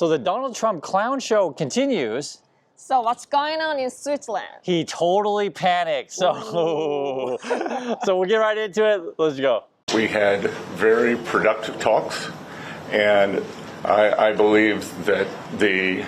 So the Donald Trump clown show continues. So what's going on in Switzerland? He totally panicked. So, so we'll get right into it. Let's go. We had very productive talks, and I believe that the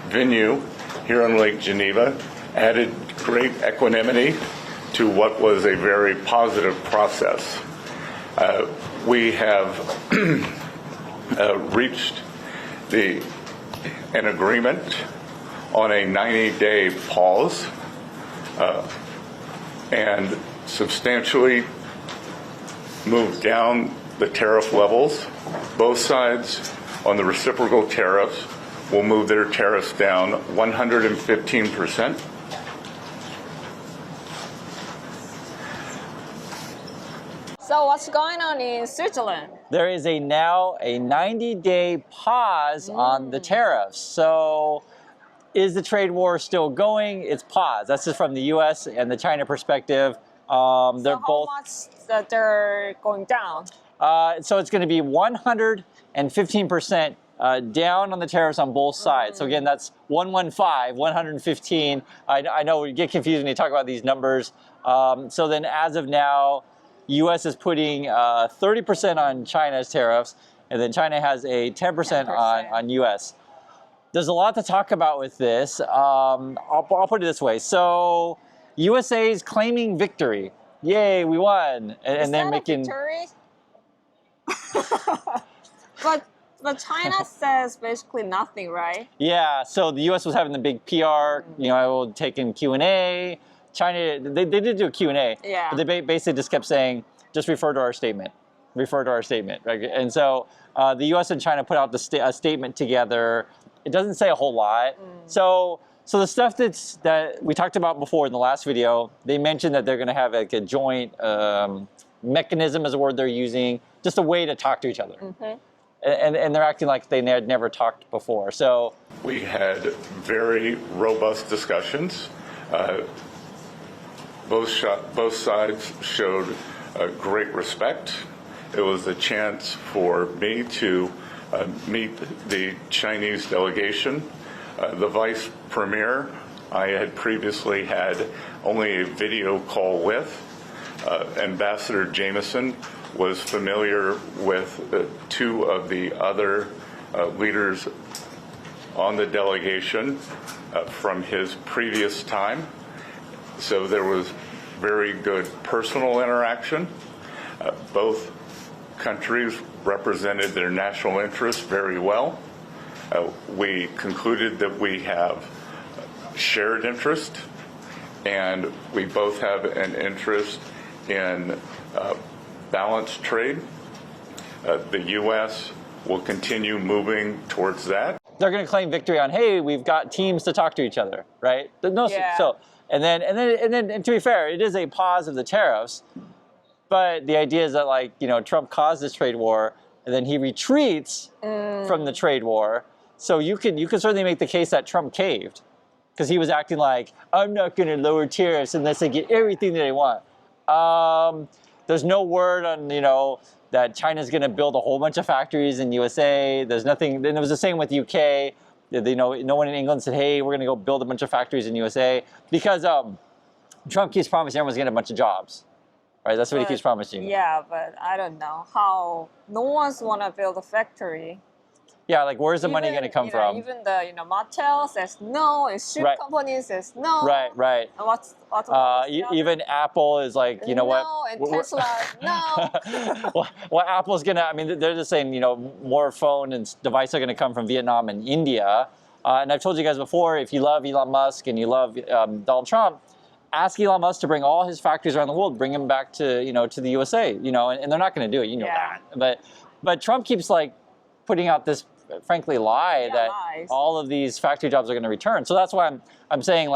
venue here on Lake Geneva added great equanimity to what was a very positive process. We have reached an agreement on a 90-day pause and substantially moved down the tariff levels. Both sides on the reciprocal tariffs will move their tariffs down 115%. So what's going on in Switzerland? There is now a 90-day pause on the tariffs. So is the trade war still going? It's paused. That's just from the U.S. and the China perspective. They're how much that they're going down? So it's going to be 115% down on the tariffs on both sides. So again, that's 115, 115. I know we get confused when you talk about these numbers. So then as of now, U.S. is putting 30% on China's tariffs, and then China has a 10% on U.S. There's a lot to talk about with this. I'll put it this way. So USA is claiming victory. Yay, we won. And then making victory? But China says basically nothing, right? Yeah, so the U.S. was having the big PR, I will take in Q&A. China, they did do a Q&A, but they basically just kept saying, just refer to our statement, right? And so the U.S. and China put out a statement together. It doesn't say a whole lot. So the stuff that we talked about before in the last video, they mentioned that they're going to have like a joint mechanism is a word they're using, just a way to talk to each other. And they're acting like they had never talked before. So we had very robust discussions. Both sides showed great respect. It was a chance for me to meet the Chinese delegation. The vice premier I had previously had only a video call with. Ambassador Jameson was familiar with two of the other leaders on the delegation from his previous time. So there was very good personal interaction. Both countries represented their national interests very well. We concluded that we have shared interest, and we both have an interest in balanced trade. The U.S. will continue moving towards that. They're going to claim victory on, hey, we've got teams to talk to each other, right? So and then to be fair, it is a pause of the tariffs, but the idea is that Trump caused this trade war, and then he retreats from the trade war. So you could certainly make the case that Trump caved, because he was acting like, I'm not going to lower tariffs unless I get everything that I want. There's no word on that China's going to build a whole bunch of factories in USA. There's nothing. Then it was the same with UK. No one in England said, hey, we're going to go build a bunch of factories in USA, because Trump keeps promising everyone's going to get a bunch of jobs. Right, that's what he keeps promising. Yeah, but I don't know how. No one's want to build a factory. Yeah, like where's the money going to come from? Even the Mattel says no, and shoe company says no. Right. And what's even Apple is like, no, what? And Tesla, no. well, Apple's gonna. I mean, they're just saying, more phone and devices are going to come from Vietnam and India. And I've told you guys before, if you love Elon Musk and you love Donald Trump, ask Elon Musk to bring all his factories around the world, bring them back to to the USA. And they're not going to do it. That. But Trump keeps putting out this, frankly, lie that all of these factory jobs are going to return. So that's why I'm saying,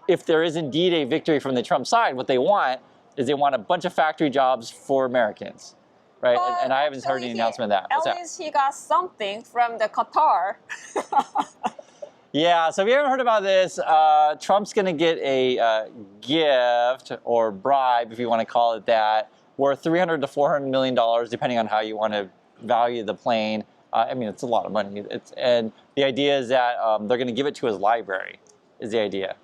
if there is indeed a victory from the Trump side, what they want is they want a bunch of factory jobs for Americans, right? And I haven't heard any announcement of that. At least he got something from the Qatar. Yeah, so if you haven't heard about this, Trump's going to get a gift or bribe, if you want to call it that, worth $300 to $400 million, depending on how you want to value the plane. I mean, it's a lot of money. And the idea is that they're going to give it to his library, is the idea.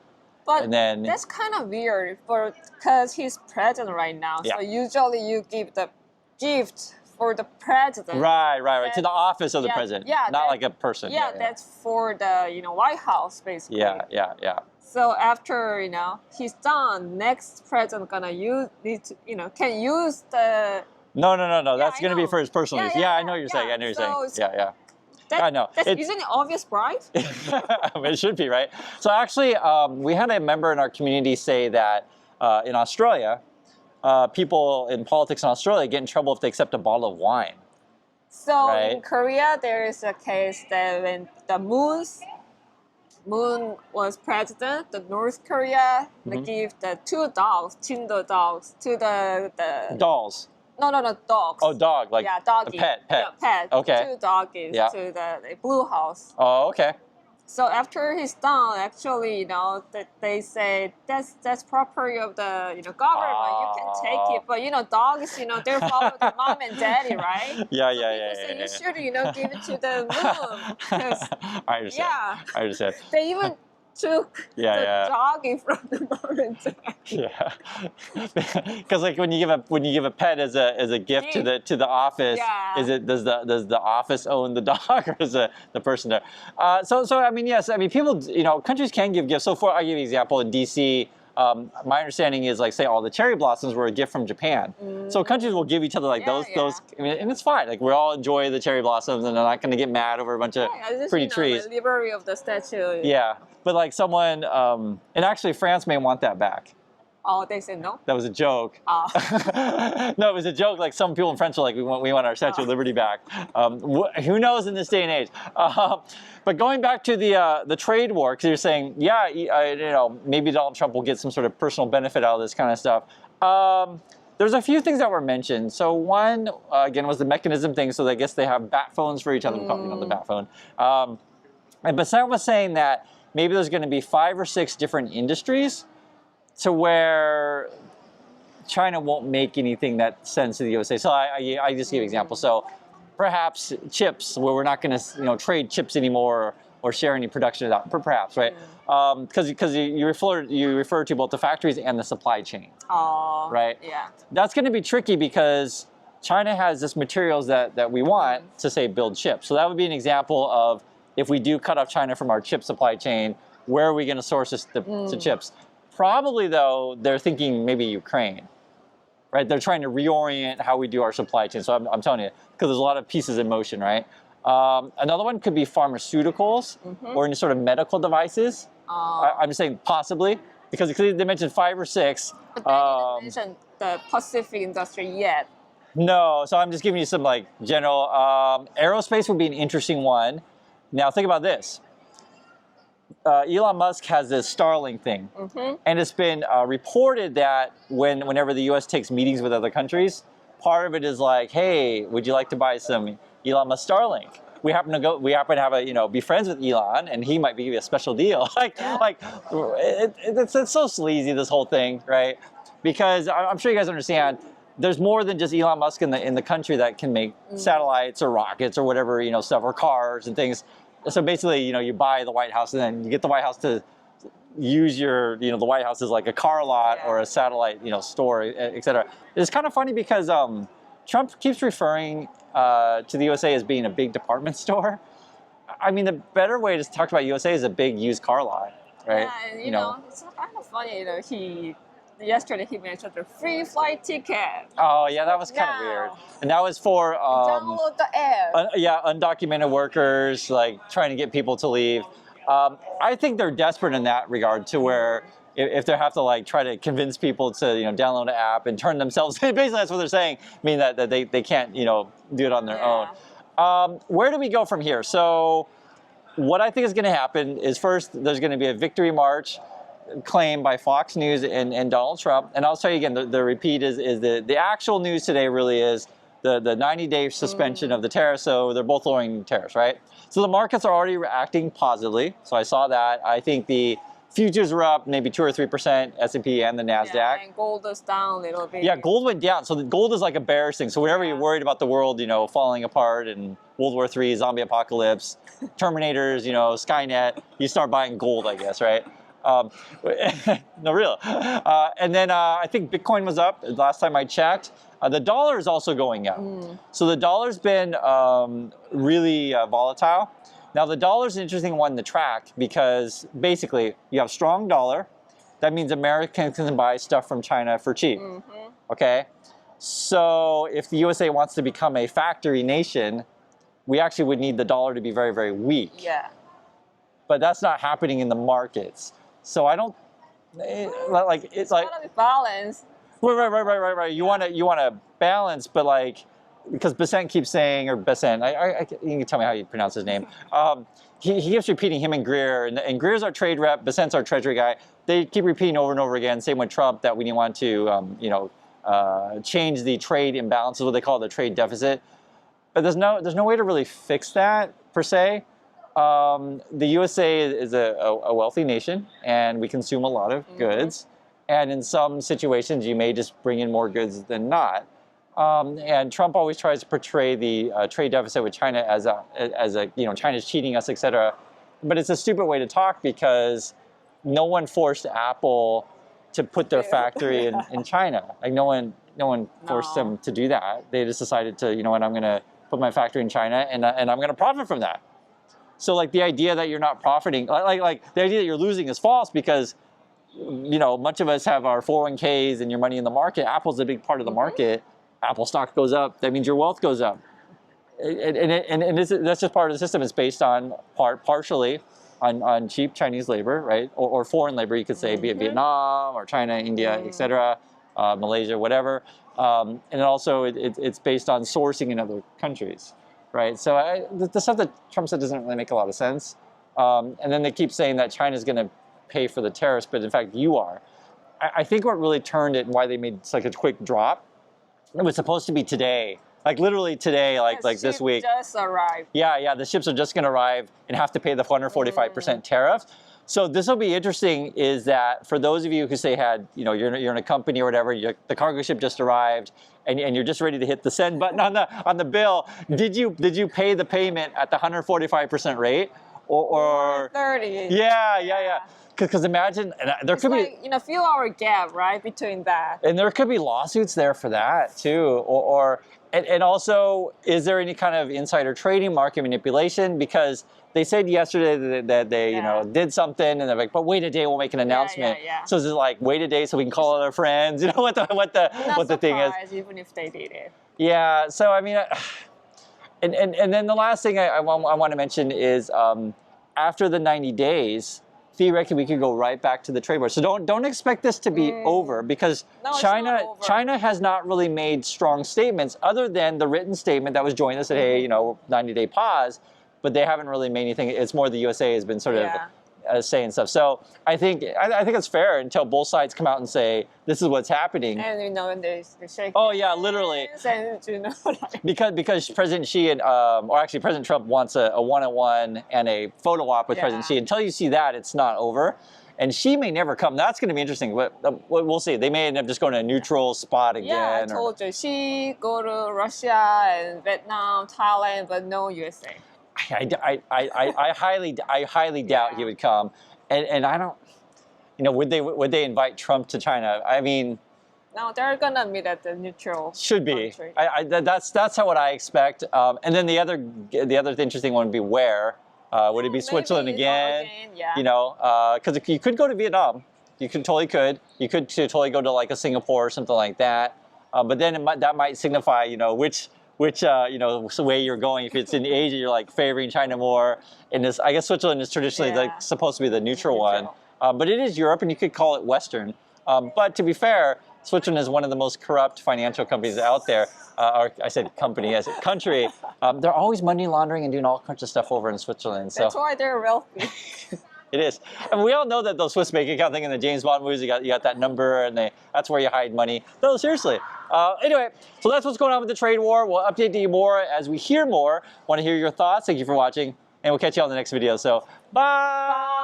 But And then, that's kind of weird because he's president right now. Yeah. So usually you give the gift for the president. right, to the office of the Yeah, president, yeah, not that- like a person. Yeah, that's for the White House basically. Yeah. So after he's done, next president gonna can use the. No. That's I going to be know. for his personal use. Yeah, I know what you're saying. I know what you're saying. Yeah. That, I know. Isn't it obvious, bribe? It should be, right? So actually, we had a member in our community say that in Australia, people in politics in Australia get in trouble if they accept a bottle of wine. So Right. in Korea, there is a case that when the Moon was president, the North Korea they give the 2 dogs, Tinder dogs, to the Dolls. no dogs. Oh, dog, like doggy. a pet. Yeah, pet. Okay. 2 doggies Yeah. to the Blue House. Oh, okay. So after he's done, actually, they say that's property of the government. You can take it, but dogs, they follow the mom and daddy, right? Yeah. So you should, give it to the moon. 'Cause, I understand. yeah, I understand. they even took Yeah. the doggy from the mom and dad. Yeah, because like when you give a pet as a gift to the office, Yeah. does the office own the dog or is the person there? So I mean, yes, I mean people, countries can give gifts. So I'll give you an example in DC. My understanding is like say all the cherry blossoms were a gift from Japan. So countries will give each other like those. I mean, and it's fine. Like we all enjoy the cherry blossoms and they're not going to get mad over a bunch of pretty trees. The library of the statue. Yeah, but like someone, and actually France may want that back. Oh, they say no. That was a joke. Oh. No, it was a joke. Like some people in France are like, we want our Statue of Liberty back. Who knows in this day and age? But going back to the trade war, because you're saying, maybe Donald Trump will get some sort of personal benefit out of this kind of stuff. There's a few things that were mentioned. So one, again, was the mechanism thing. So I guess they have bat phones for each other. We call it, the bat phone. And Bassett was saying that maybe there's going to be 5 or 6 different industries to where China won't make anything that sends to the USA. So I just give an example. So perhaps chips, where we're not going to trade chips anymore or share any production of that. Perhaps, right? Because you refer to both the factories and the supply chain. Oh, right? Yeah. That's going to be tricky because China has this materials that we want to say build chips. So that would be an example of if we do cut off China from our chip supply chain, where are we going to source the chips? Probably, though, they're thinking maybe Ukraine, right? They're trying to reorient how we do our supply chain. So I'm telling you, because there's a lot of pieces in motion, right? Another one could be pharmaceuticals or any sort of medical devices. I'm just saying possibly, because they mentioned 5 or 6. But they didn't mention the Pacific industry yet. No, so I'm just giving you some like general. Aerospace would be an interesting one. Now think about this. Elon Musk has this Starlink thing, and it's been reported that whenever the U.S. takes meetings with other countries, part of it is like, hey, would you like to buy some Elon Musk Starlink? We happen to have be friends with Elon, and he might give you a special deal. It's so sleazy, this whole thing, right? Because I'm sure you guys understand. There's more than just Elon Musk in the country that can make satellites or rockets or whatever stuff, or cars and things. So basically, you buy the White House, and then you get the White House to use your, the White House as like a car lot or a satellite, store, et cetera. It's kind of funny because Trump keeps referring to the USA as being a big department store. I mean, the better way to talk about USA is a big used car lot, right? Yeah, and it's kind of funny. Yesterday he mentioned the free flight ticket. Oh yeah, that was kind of weird. And that was for download the app. Undocumented workers, like trying to get people to leave. I think they're desperate in that regard, to where if they have to try to convince people to download an app and turn themselves, basically that's what they're saying, meaning that they can't do it on their own. Where do we go from here? So what I think is going to happen is, first there's going to be a victory march claim by Fox News and Donald Trump. And I'll tell you again, the repeat is the actual news today really is the 90-day suspension of the tariffs. So they're both lowering tariffs, right? So the markets are already reacting positively. So I saw that. I think the futures were up maybe 2 or 3%, S&P and the NASDAQ. Yeah, and gold is down a little bit. Yeah, gold went down. So the gold is like a bearish thing. So whenever you're worried about the world, you know, falling apart and World War III, zombie apocalypse, Terminators, you know, Skynet, you start buying gold, I guess, right? No, real. And then I think Bitcoin was up last time I checked. The dollar is also going up. So the dollar's been really volatile. Now the dollar is an interesting one to track because basically you have strong dollar. That means Americans can buy stuff from China for cheap. Okay? So if the USA wants to become a factory nation, we actually would need the dollar to be very, very weak. Yeah. But that's not happening in the markets. So I don't like it's like gotta be balanced. Right. You want to balance, but like because Besant keeps saying, or Besant, you can tell me how you pronounce his name. He keeps repeating him and Greer, and Greer's our trade rep, Besant's our treasury guy. They keep repeating over and over again, same with Trump, that we want to change the trade imbalance, is what they call the trade deficit. But there's no way to really fix that per se. The USA is a wealthy nation, and we consume a lot of goods. And in some situations, you may just bring in more goods than not. And Trump always tries to portray the trade deficit with China as a China's cheating us, etc. But it's a stupid way to talk because no one forced Apple to put their factory in China. Like no one forced them to do that. They just decided to, you know what, I'm going to put my factory in China and I'm going to profit from that. So like the idea that you're not profiting, like the idea that you're losing is false because, you know, much of us have our 401ks and your money in the market. Apple's a big part of the market. Apple stock goes up. That means your wealth goes up. And that's just part of the system. It's based on partially on cheap Chinese labor, right? Or foreign labor, you could say, be it Vietnam or China, India, etc., Malaysia, whatever. And also it's based on sourcing in other countries. Right, so the stuff that Trump said doesn't really make a lot of sense. And then they keep saying that China's going to pay for the tariffs, but in fact you are. I think what really turned it and why they made such a quick drop, it was supposed to be today, like literally today, like this week. Just arrived. Yeah, the ships are just going to arrive and have to pay the 145% tariff. So this will be interesting is that for those of you who say you're in a company or whatever, the cargo ship just arrived and you're just ready to hit the send button on the bill, did you pay the payment at the 145% rate or 30? Yeah. Because imagine there could be a few hour gap, right, between that. And there could be lawsuits there for that too, and also is there any kind of insider trading, market manipulation? Because they said yesterday that they did something, and they're like, but wait a day, we'll make an announcement. So it's like wait a day so we can call other friends. You know what the thing is. Even if they did it. Yeah. So I mean, and then the last thing I want to mention is after the 90 days. Theoretically, we could go right back to the trade war. So don't expect this to be over because China has not really made strong statements other than the written statement that was joined us at 90-day pause, but they haven't really made anything. It's more the USA has been sort of saying stuff. So I think it's fair until both sides come out and say this is what's happening. And and they shake. Oh yeah, literally. And, because President Xi and or actually President Trump wants a one-on-one and a photo op with President Xi. Until you see that, it's not over. And Xi may never come. That's going to be interesting. But we'll see. They may end up just going to a neutral spot again. Yeah, I told you. Xi go to Russia and Vietnam, Thailand, but no USA. I highly doubt he would come, and I don't, would they invite Trump to China? I mean, no, they're gonna meet at the neutral. Should be. Country. That's what I expect. And then the other interesting one would be where would it be Switzerland again? Yeah. Because you could go to Vietnam, you could. You could totally go to like a Singapore or something like that. But then that might signify which way you're going. If it's in Asia, you're like favoring China more. And this, I guess Switzerland is traditionally like supposed to be the neutral one. But it is Europe, and you could call it Western. But to be fair, Switzerland is one of the most corrupt financial companies out there. Or I said company, as a country. They're always money laundering and doing all kinds of stuff over in Switzerland. So that's why they're wealthy. It is. And we all know that those Swiss bank account thing in the James Bond movies, you got that number, and that's where you hide money. No, seriously. Anyway, so that's what's going on with the trade war. We'll update you more as we hear more. Want to hear your thoughts. Thank you for watching, and we'll catch you on the next video. So, bye!